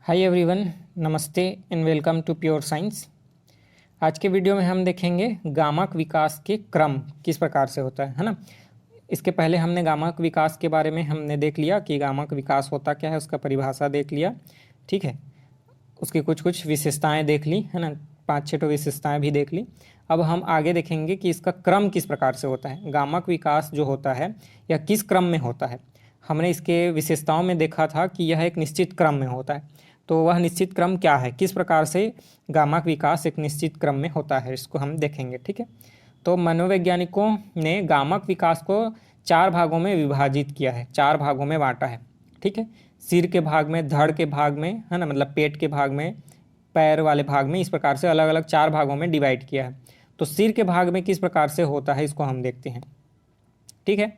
हाय everyone, नमस्ते and welcome to pure science. आज के वीडियो में हम देखेंगे गामक विकास के क्रम किस प्रकार से होता है ना। इसके पहले हमने गामक विकास के बारे में हमने देख लिया कि गामक विकास होता क्या है, उसका परिभाषा देख लिया। ठीक है, उसकी कुछ कुछ विशेषताएं देख ली है ना, 5-6 विशेषताएं भी देख ली। अब हम आगे देखेंगे कि इसका क्रम किस प्रकार से होता है। गामक विकास जो होता है यह किस क्रम में होता है। हमने इसके विशेषताओं में देखा था कि यह एक निश्चित क्रम में होता है, तो वह निश्चित क्रम क्या है, किस प्रकार से गामक विकास एक निश्चित क्रम में होता है, इसको हम देखेंगे। ठीक है, तो मनोवैज्ञानिकों ने गामक विकास को 4 भागों में विभाजित किया है, 4 भागों में बांटा है। ठीक है, सिर के भाग में, धड़ के भाग में है ना, मतलब पेट के भाग में, पैर वाले भाग में, इस प्रकार से अलग अलग 4 भागों में डिवाइड किया है। तो सिर के भाग में किस प्रकार से होता है इसको हम देखते हैं। ठीक है,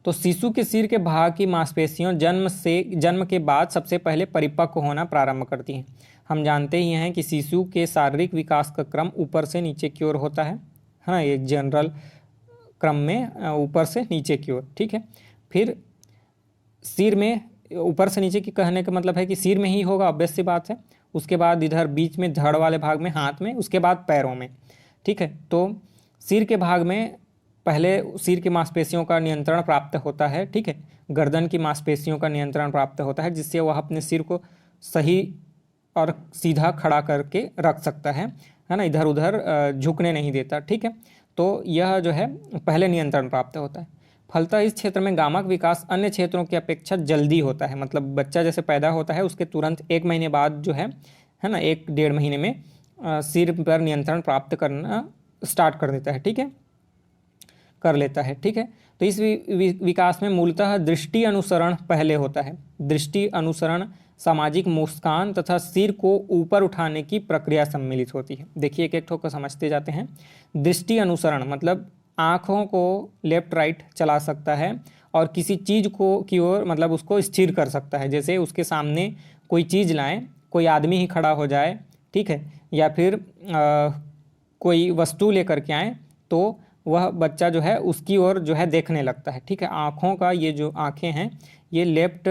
तो शिशु के सिर के भाग की मांसपेशियां जन्म के बाद सबसे पहले परिपक्व होना प्रारंभ करती हैं। हम जानते ही हैं कि शिशु के शारीरिक विकास का क्रम ऊपर से नीचे की ओर होता है ना, एक जनरल क्रम में ऊपर से नीचे की ओर। ठीक है, फिर सिर में ऊपर से नीचे की कहने का मतलब है कि सिर में ही होगा, ऑब्वियस सी बात है। उसके बाद इधर बीच में धड़ वाले भाग में, हाथ में, उसके बाद पैरों में। ठीक है, तो सिर के भाग में पहले सिर की मांसपेशियों का नियंत्रण प्राप्त होता है। ठीक है, गर्दन की मांसपेशियों का नियंत्रण प्राप्त होता है, जिससे वह अपने सिर को सही और सीधा खड़ा करके रख सकता है ना, इधर उधर झुकने नहीं देता। ठीक है, तो यह जो है पहले नियंत्रण प्राप्त होता है। फलतः इस क्षेत्र में गामक विकास अन्य क्षेत्रों की अपेक्षा जल्दी होता है। मतलब बच्चा जैसे पैदा होता है उसके तुरंत 1 महीने बाद जो है ना, 1-1.5 महीने में सिर पर नियंत्रण प्राप्त करना स्टार्ट कर देता है। ठीक है, कर लेता है। ठीक है, तो इस विकास में मूलतः दृष्टि अनुसरण पहले होता है। दृष्टि अनुसरण, सामाजिक मुस्कान तथा सिर को ऊपर उठाने की प्रक्रिया सम्मिलित होती है। देखिए एक एक ठोक को समझते जाते हैं। दृष्टि अनुसरण मतलब आँखों को लेफ्ट राइट चला सकता है और किसी चीज़ को की ओर मतलब उसको स्थिर कर सकता है। जैसे उसके सामने कोई चीज़ लाएं, कोई आदमी ही खड़ा हो जाए, ठीक है, या फिर कोई वस्तु लेकर के आए तो वह बच्चा जो है उसकी ओर जो है देखने लगता है। ठीक है, आँखों का ये जो आँखें हैं ये लेफ्ट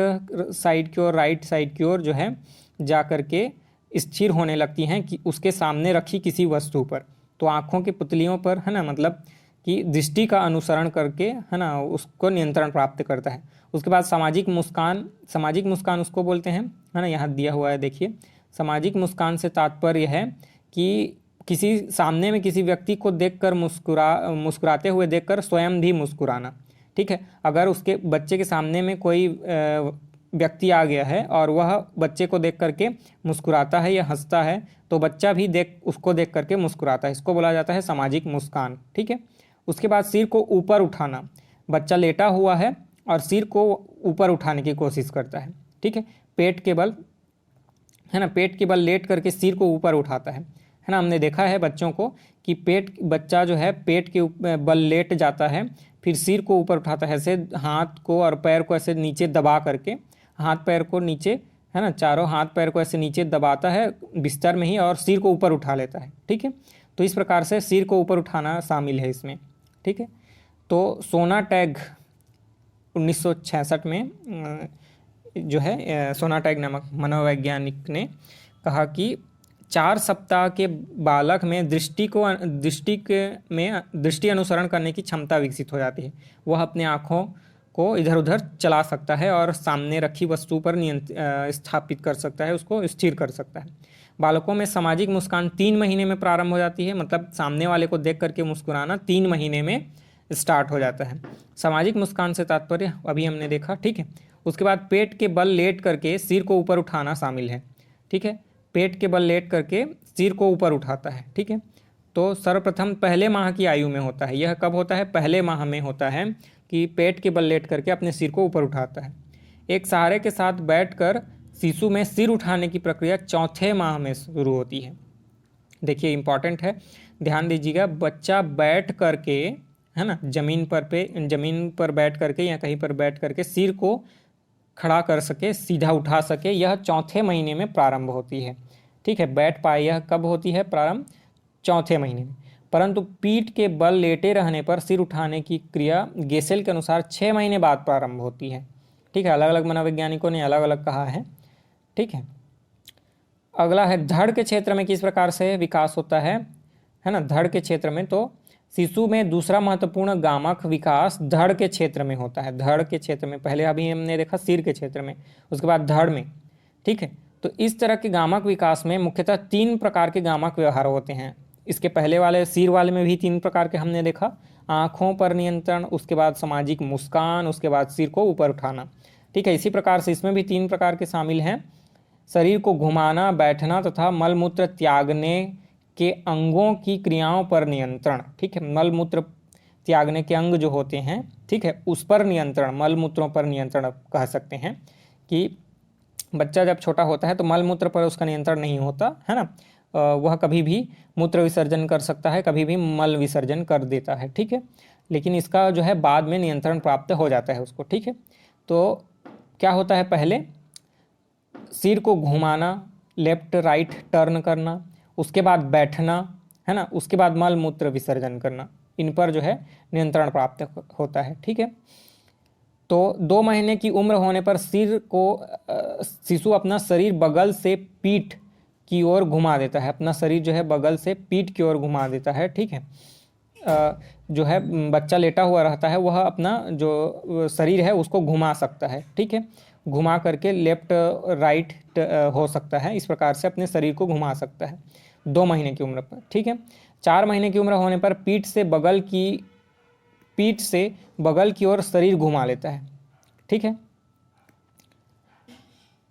साइड की ओर, राइट साइड की ओर जो है जा कर के स्थिर होने लगती हैं कि उसके सामने रखी किसी वस्तु पर। तो आँखों की पुतलियों पर है ना, मतलब कि दृष्टि का अनुसरण करके है ना उसको नियंत्रण प्राप्त करता है। उसके बाद सामाजिक मुस्कान, सामाजिक मुस्कान उसको बोलते हैं है ना, यहाँ दिया हुआ है देखिए। सामाजिक मुस्कान से तात्पर्य है कि किसी सामने में किसी व्यक्ति को देखकर मुस्कुराते हुए देखकर स्वयं भी मुस्कुराना। ठीक है, अगर उसके बच्चे के सामने में कोई व्यक्ति आ गया है और वह बच्चे को देख करके मुस्कुराता है या हंसता है तो बच्चा भी उसको देख करके मुस्कुराता है, इसको बोला जाता है सामाजिक मुस्कान। ठीक है, उसके बाद सिर को ऊपर उठाना। बच्चा लेटा हुआ है और सिर को ऊपर उठाने की कोशिश करता है। ठीक है, पेट के बल है ना, पेट के बल लेट करके सिर को ऊपर उठाता है ना। हमने देखा है बच्चों को कि बच्चा जो है पेट के बल लेट जाता है, फिर सिर को ऊपर उठाता है, ऐसे हाथ को और पैर को ऐसे नीचे दबा करके, हाथ पैर को नीचे है ना, चारों हाथ पैर को ऐसे नीचे दबाता है बिस्तर में ही और सिर को ऊपर उठा लेता है। ठीक है, तो इस प्रकार से सिर को ऊपर उठाना शामिल है इसमें। ठीक है, तो सोनाटैग 1966 में जो है सोनाटैग नामक मनोवैज्ञानिक ने कहा कि 4 सप्ताह के बालक में दृष्टि अनुसरण करने की क्षमता विकसित हो जाती है। वह अपने आँखों को इधर उधर चला सकता है और सामने रखी वस्तु पर स्थापित कर सकता है, उसको स्थिर कर सकता है। बालकों में सामाजिक मुस्कान 3 महीने में प्रारंभ हो जाती है, मतलब सामने वाले को देख करके मुस्कुराना 3 महीने में स्टार्ट हो जाता है। सामाजिक मुस्कान से तात्पर्य अभी हमने देखा। ठीक है, उसके बाद पेट के बल लेट करके सिर को ऊपर उठाना शामिल है। ठीक है, पेट के बल लेट करके सिर को ऊपर उठाता है। ठीक है, तो सर्वप्रथम पहले माह की आयु में होता है। यह कब होता है? पहले माह में होता है कि पेट के बल लेट करके अपने सिर को ऊपर उठाता है। एक सहारे के साथ बैठकर शिशु में सिर उठाने की प्रक्रिया 4थे माह में शुरू होती है। देखिए इंपॉर्टेंट है, ध्यान दीजिएगा। बच्चा बैठ करके है ना, जमीन पर बैठ करके या कहीं पर बैठ करके सिर को खड़ा कर सके, सीधा उठा सके, यह 4थे महीने में प्रारंभ होती है। ठीक है, बैठ पाए, यह कब होती है प्रारंभ? 4थे महीने में। परंतु पीठ के बल लेटे रहने पर सिर उठाने की क्रिया गेसेल के अनुसार 6 महीने बाद प्रारंभ होती है। ठीक है, अलग अलग मनोवैज्ञानिकों ने अलग अलग कहा है। ठीक है, अगला है धड़ के क्षेत्र में किस प्रकार से विकास होता है ना। धड़ के क्षेत्र में तो शिशु में दूसरा महत्वपूर्ण गामक विकास धड़ के क्षेत्र में होता है। धड़ के क्षेत्र में, पहले अभी हमने देखा सिर के क्षेत्र में, उसके बाद धड़ में, ठीक है। तो इस तरह के गामक विकास में मुख्यतः 3 प्रकार के गामक व्यवहार होते हैं। इसके पहले वाले सिर वाले में भी 3 प्रकार के हमने देखा, आँखों पर नियंत्रण, उसके बाद सामाजिक मुस्कान, उसके बाद सिर को ऊपर उठाना, ठीक है। इसी प्रकार से इसमें भी 3 प्रकार के शामिल हैं, शरीर को घुमाना, बैठना तथा मलमूत्र त्यागने के अंगों की क्रियाओं पर नियंत्रण, ठीक है। मलमूत्र त्यागने के अंग जो होते हैं, ठीक है, उस पर नियंत्रण, मलमूत्रों पर नियंत्रण कह सकते हैं कि बच्चा जब छोटा होता है तो मलमूत्र पर उसका नियंत्रण नहीं होता है ना। वह कभी भी मूत्र विसर्जन कर सकता है, कभी भी मल विसर्जन कर देता है, ठीक है। लेकिन इसका जो है बाद में नियंत्रण प्राप्त हो जाता है उसको, ठीक है। तो क्या होता है, पहले सिर को घुमाना, लेफ्ट राइट टर्न करना, उसके बाद बैठना है ना, उसके बाद मल मूत्र विसर्जन करना, इन पर जो है नियंत्रण प्राप्त होता है, ठीक है। तो 2 महीने की उम्र होने पर सिर को शिशु अपना शरीर बगल से पीठ की ओर घुमा देता है, अपना शरीर जो है बगल से पीठ की ओर घुमा देता है, ठीक है। जो है बच्चा लेटा हुआ रहता है वह अपना जो शरीर है उसको घुमा सकता है, ठीक है। घुमा करके लेफ्ट राइट हो सकता है, इस प्रकार से अपने शरीर को घुमा सकता है 2 महीने की उम्र पर, ठीक है। 4 महीने की उम्र होने पर पीठ से बगल की ओर शरीर घुमा लेता है, ठीक है।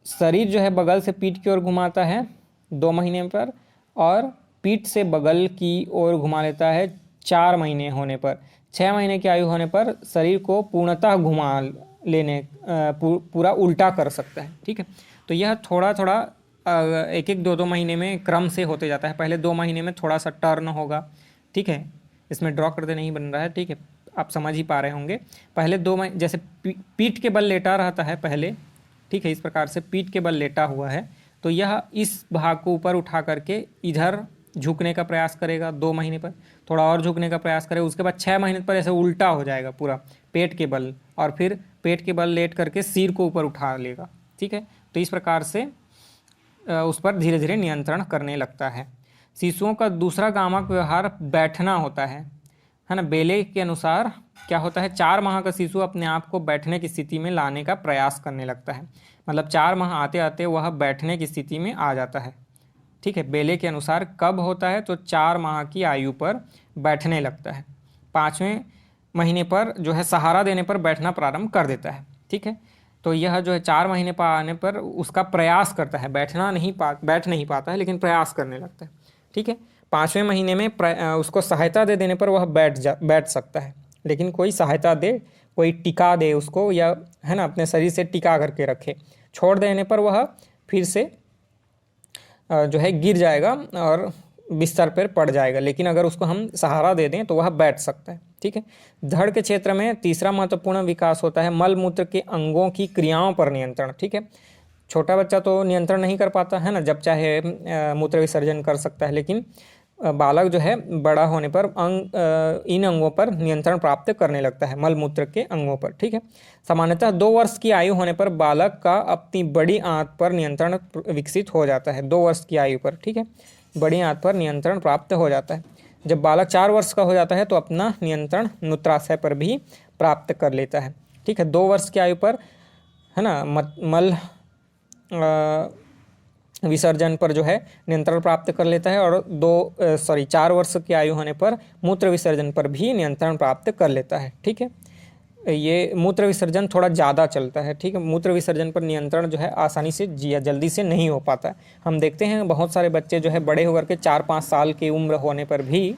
शरीर जो है बगल से पीठ की ओर घुमाता है 2 महीने पर, और पीठ से बगल की ओर घुमा लेता है 4 महीने होने पर। 6 महीने की आयु होने पर शरीर को पूर्णतः घुमा लेने पूरा उल्टा कर सकता है, ठीक है। तो यह थोड़ा थोड़ा 1-1, 2-2 महीने में क्रम से होते जाता है। पहले 2 महीने में थोड़ा सा टर्न होगा, ठीक है। इसमें ड्रॉ करते नहीं बन रहा है, ठीक है, आप समझ ही पा रहे होंगे। पहले 2 महीने जैसे पीठ के बल लेटा रहता है पहले, ठीक है, इस प्रकार से पीठ के बल लेटा हुआ है, तो यह इस भाग को ऊपर उठा करके इधर झुकने का प्रयास करेगा 2 महीने पर, थोड़ा और झुकने का प्रयास करेगा, उसके बाद 6 महीने पर ऐसे उल्टा हो जाएगा पूरा पेट के बल, और फिर पेट के बल लेट करके सिर को ऊपर उठा लेगा, ठीक है। तो इस प्रकार से उस पर धीरे धीरे नियंत्रण करने लगता है। शिशुओं का दूसरा गामक व्यवहार बैठना होता है ना। बेले के अनुसार क्या होता है, 4 माह का शिशु अपने आप को बैठने की स्थिति में लाने का प्रयास करने लगता है, मतलब 4 माह आते आते वह बैठने की स्थिति में आ जाता है, ठीक है। बेले के अनुसार कब होता है, तो 4 माह की आयु पर बैठने लगता है। 5वें महीने पर जो है सहारा देने पर बैठना प्रारंभ कर देता है, ठीक है। तो यह जो है 4 महीने पर आने पर उसका प्रयास करता है, बैठ नहीं पाता है, लेकिन प्रयास करने लगता है, ठीक है। 5वें महीने में उसको सहायता दे देने पर वह बैठ सकता है, लेकिन कोई सहायता दे, कोई टिका दे उसको, या है ना अपने शरीर से टिका करके रखे। छोड़ देने पर वह फिर से जो है गिर जाएगा और बिस्तर पर पड़ जाएगा, लेकिन अगर उसको हम सहारा दे दें तो वह बैठ सकता है, ठीक है। धड़ के क्षेत्र में तीसरा महत्वपूर्ण विकास होता है मल मूत्र के अंगों की क्रियाओं पर नियंत्रण, ठीक है। छोटा बच्चा तो नियंत्रण नहीं कर पाता है ना, जब चाहे मूत्र विसर्जन कर सकता है, लेकिन बालक जो है बड़ा होने पर इन अंगों पर नियंत्रण प्राप्त करने लगता है, मल मूत्र के अंगों पर, ठीक है। सामान्यतः 2 वर्ष की आयु होने पर बालक का अपनी बड़ी आंत पर नियंत्रण विकसित हो जाता है, 2 वर्ष की आयु पर, ठीक है, बड़ी आंत पर नियंत्रण प्राप्त हो जाता है। जब बालक 4 वर्ष का हो जाता है तो अपना नियंत्रण मूत्राशय पर भी प्राप्त कर लेता है, ठीक है। 2 वर्ष की आयु पर है ना मल विसर्जन पर जो है नियंत्रण प्राप्त कर लेता है, और 4 वर्ष की आयु होने पर मूत्र विसर्जन पर भी नियंत्रण प्राप्त कर लेता है, ठीक है। ये मूत्र विसर्जन थोड़ा ज़्यादा चलता है, ठीक है। मूत्र विसर्जन पर नियंत्रण जो है आसानी से जल्दी से नहीं हो पाता है। हम देखते हैं बहुत सारे बच्चे जो है बड़े होकर के 4-5 साल की उम्र होने पर भी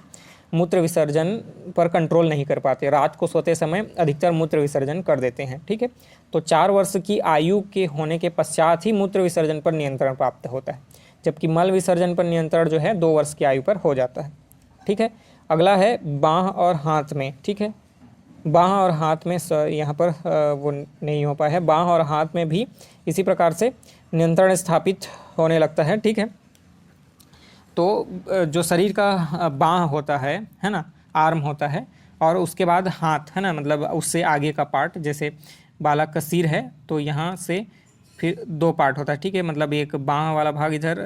मूत्र विसर्जन पर कंट्रोल नहीं कर पाते, रात को सोते समय अधिकतर मूत्र विसर्जन कर देते हैं, ठीक है। तो 4 वर्ष की आयु के होने के पश्चात ही मूत्र विसर्जन पर नियंत्रण प्राप्त होता है, जबकि मल विसर्जन पर नियंत्रण जो है 2 वर्ष की आयु पर हो जाता है, ठीक है। अगला है बाँह और हाथ में, ठीक है। बाँह और हाथ में यहाँ पर वो नहीं हो पाया है, बाँह और हाथ में भी इसी प्रकार से नियंत्रण स्थापित होने लगता है, ठीक है। तो जो शरीर का बाँह होता है ना, आर्म होता है, और उसके बाद हाथ है ना, मतलब उससे आगे का पार्ट, जैसे बालक का सिर है तो यहाँ से फिर 2 पार्ट होता है, ठीक है, मतलब एक बाँह वाला भाग, इधर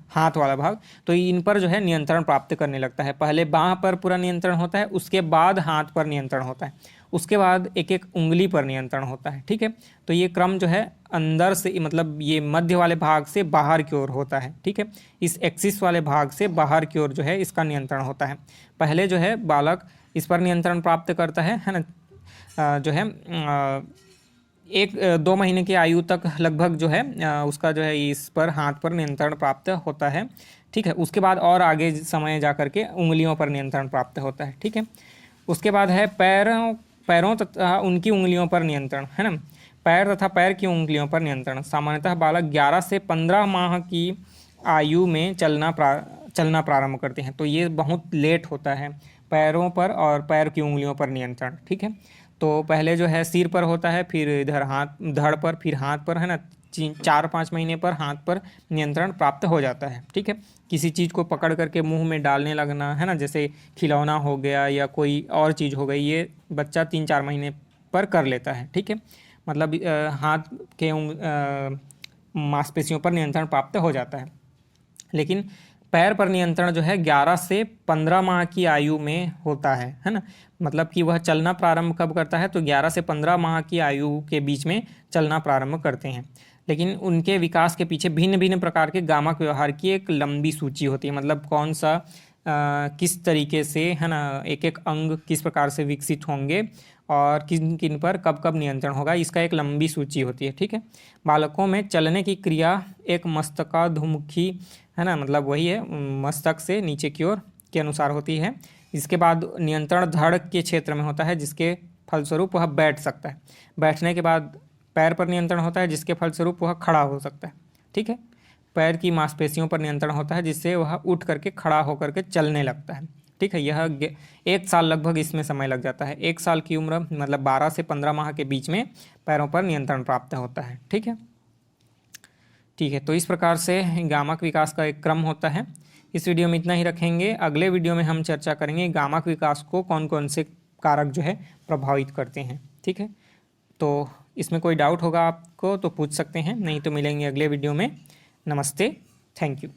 हाथ वाला भाग। तो इन पर जो है नियंत्रण प्राप्त करने लगता है। पहले बाँह पर पूरा नियंत्रण होता है, उसके बाद हाथ पर नियंत्रण होता है, उसके बाद एक एक उंगली पर नियंत्रण होता है, ठीक है। तो ये क्रम जो है अंदर से, मतलब ये मध्य वाले भाग से बाहर की ओर होता है, ठीक है। इस एक्सिस वाले भाग से बाहर की ओर जो है इसका नियंत्रण होता है। पहले जो है बालक इस पर नियंत्रण प्राप्त करता है ना, जो है 1-2 महीने की आयु तक लगभग जो है उसका जो है इस पर हाथ पर नियंत्रण प्राप्त होता है, ठीक है। उसके बाद और आगे समय जा कर के उंगलियों पर नियंत्रण प्राप्त होता है, ठीक है। उसके बाद है पैरों तथा उनकी उंगलियों पर नियंत्रण, है ना। पैर तथा पैर की उंगलियों पर नियंत्रण। सामान्यतः बालक 11 से 15 माह की आयु में चलना प्रारंभ करते हैं। तो ये बहुत लेट होता है, पैरों पर और पैर की उंगलियों पर नियंत्रण, ठीक है। तो पहले जो है सिर पर होता है, फिर इधर धड़ पर, फिर हाथ पर, है ना। 4-5 महीने पर हाथ पर नियंत्रण प्राप्त हो जाता है, ठीक है। किसी चीज़ को पकड़ करके मुंह में डालने लगना, है ना, जैसे खिलौना हो गया या कोई और चीज़ हो गई, ये बच्चा 3-4 महीने पर कर लेता है, ठीक है। मतलब हाथ के मांसपेशियों पर नियंत्रण प्राप्त हो जाता है। लेकिन पैर पर नियंत्रण जो है 11 से 15 माह की आयु में होता है ना। मतलब कि वह चलना प्रारंभ कब करता है, तो 11 से 15 माह की आयु के बीच में चलना प्रारंभ करते हैं। लेकिन उनके विकास के पीछे भिन्न भिन्न प्रकार के गामक व्यवहार की एक लंबी सूची होती है। मतलब कौन सा किस तरीके से, है ना, एक एक अंग किस प्रकार से विकसित होंगे और किन किन पर कब कब नियंत्रण होगा, इसका एक लंबी सूची होती है, ठीक है। बालकों में चलने की क्रिया एक मस्तकाधुमुखी, है ना, मतलब वही है, मस्तक से नीचे की ओर के अनुसार होती है। इसके बाद नियंत्रण धड़ के क्षेत्र में होता है, जिसके फलस्वरूप वह बैठ सकता है। बैठने के बाद पैर पर नियंत्रण होता है, जिसके फलस्वरूप वह खड़ा हो सकता है, ठीक है। पैर की मांसपेशियों पर नियंत्रण होता है, जिससे वह उठ करके खड़ा होकर के चलने लगता है, ठीक है। यह 1 साल लगभग इसमें समय लग जाता है। 1 साल की उम्र मतलब 12 से 15 माह के बीच में पैरों पर नियंत्रण प्राप्त होता है, ठीक है। ठीक है, तो इस प्रकार से गामक विकास का एक क्रम होता है। इस वीडियो में इतना ही रखेंगे। अगले वीडियो में हम चर्चा करेंगे गामक विकास को कौन कौन से कारक जो है प्रभावित करते हैं, ठीक है। तो इसमें कोई डाउट होगा आपको तो पूछ सकते हैं, नहीं तो मिलेंगे अगले वीडियो में। नमस्ते, थैंक यू।